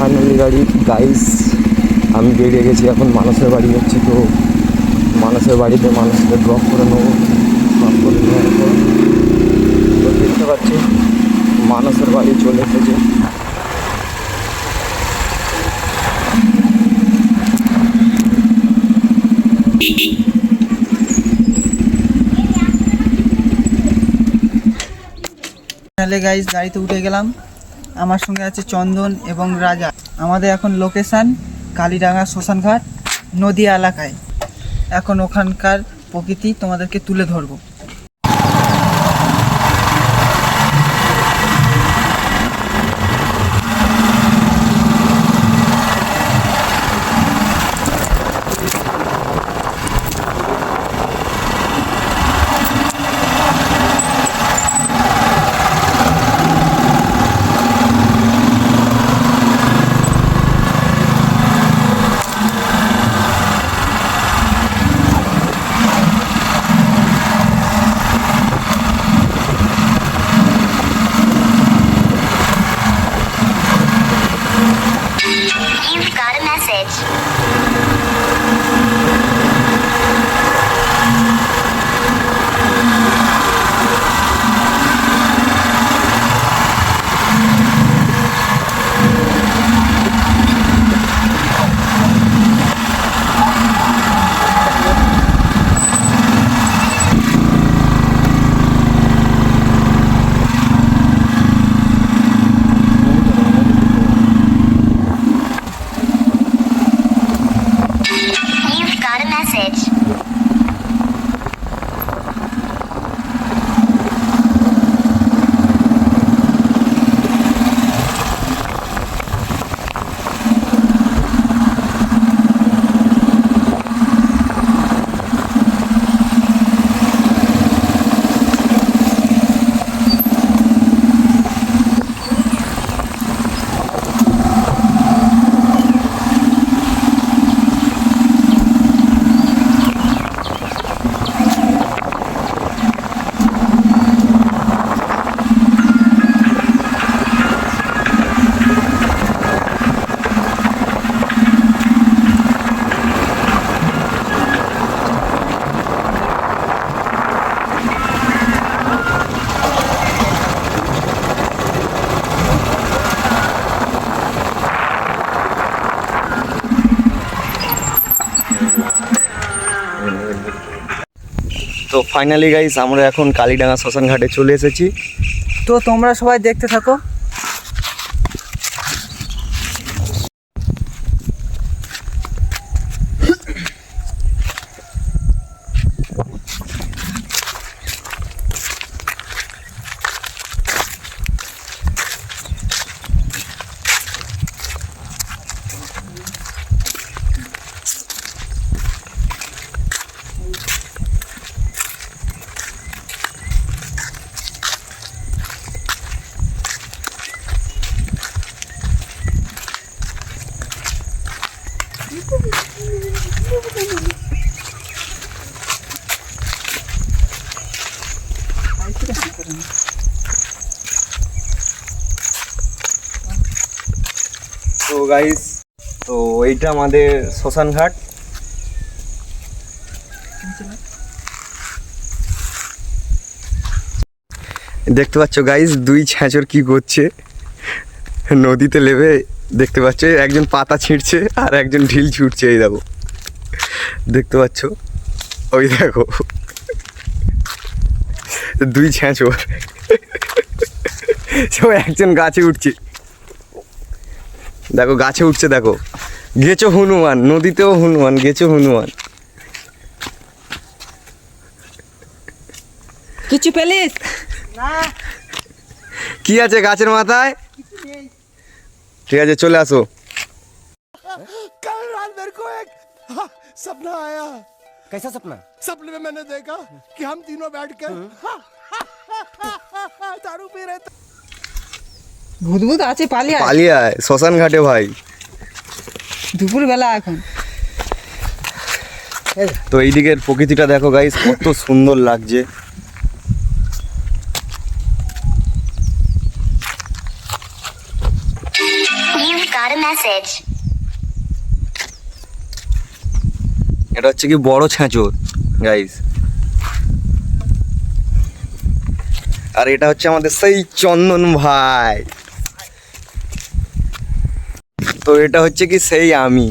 Finally guys আমি বেরিয়ে গেছি, এখন মানুষের বাড়ি যাচ্ছি। তো মানুষের বাড়িতে মানুষকে ড্রপ করে নেবো। ড্রপ করে নেওয়ার পর তো দেখতে পাচ্ছি মানুষের বাড়ি চলে এসেছে। তাহলে গাইস গাড়িতে উঠে গেলাম। আমার সঙ্গে আছে চন্দন এবং রাজা। আমাদের এখন লোকেশান কালীডাঙ্গা শ্মশানঘাট নদীয়া এলাকায়। এখন ওখানকার প্রকৃতি তোমাদেরকে তুলে ধরবো। You've got a message. You've got a message. তো ফাইনালি গাইস আমরা এখন কালীডাঙ্গা শ্মশান ঘাটে চলে এসেছি। তো তোমরা সবাই দেখতে থাকো। তো গাইস তো এইটা আমাদের শ্মশান ঘাট। দেখতে পাচ্ছ গাইস দুই ছ্যাঁচর কি করছে নদীতে নেমে। দেখতে পাচ্ছ একজন পাতা ছিঁড়ছে আর একজন ঢিল ছুটছে। এই দেখো, দেখতে পাচ্ছ, ওই দেখো দুই ছ্যাঁচর সব একজন গাছে উঠছে। দেখো গাছে উঠছে, দেখো গেছো হনুমান, নদীতেও হনুমান, গেছো হনুমান। কিছু পেলিস না? কি আছে গাছের মাথায়? ঠিক আছে চলে আসো। कल रात मेरे को एक सपना आया। कैसा सपना? सपने में मैंने देखा कि हम तीनों बैठ कर दारू पी रहे थे। ভূত ভূত আছে, পালিয়ে আয়। পালিয়ে আয় শ্মশান ঘাটে ভাই। দুপুর বেলা এখন। তো এই দিকের প্রকৃতিটা দেখো গাইস, কত সুন্দর লাগছে। You've got a message. এটা হচ্ছে কি বড় ছ্যাঁচড় গাইস। আর এটা হচ্ছে আমাদের সেই চন্দন ভাই। তো এটা হচ্ছে কি সেই আমি।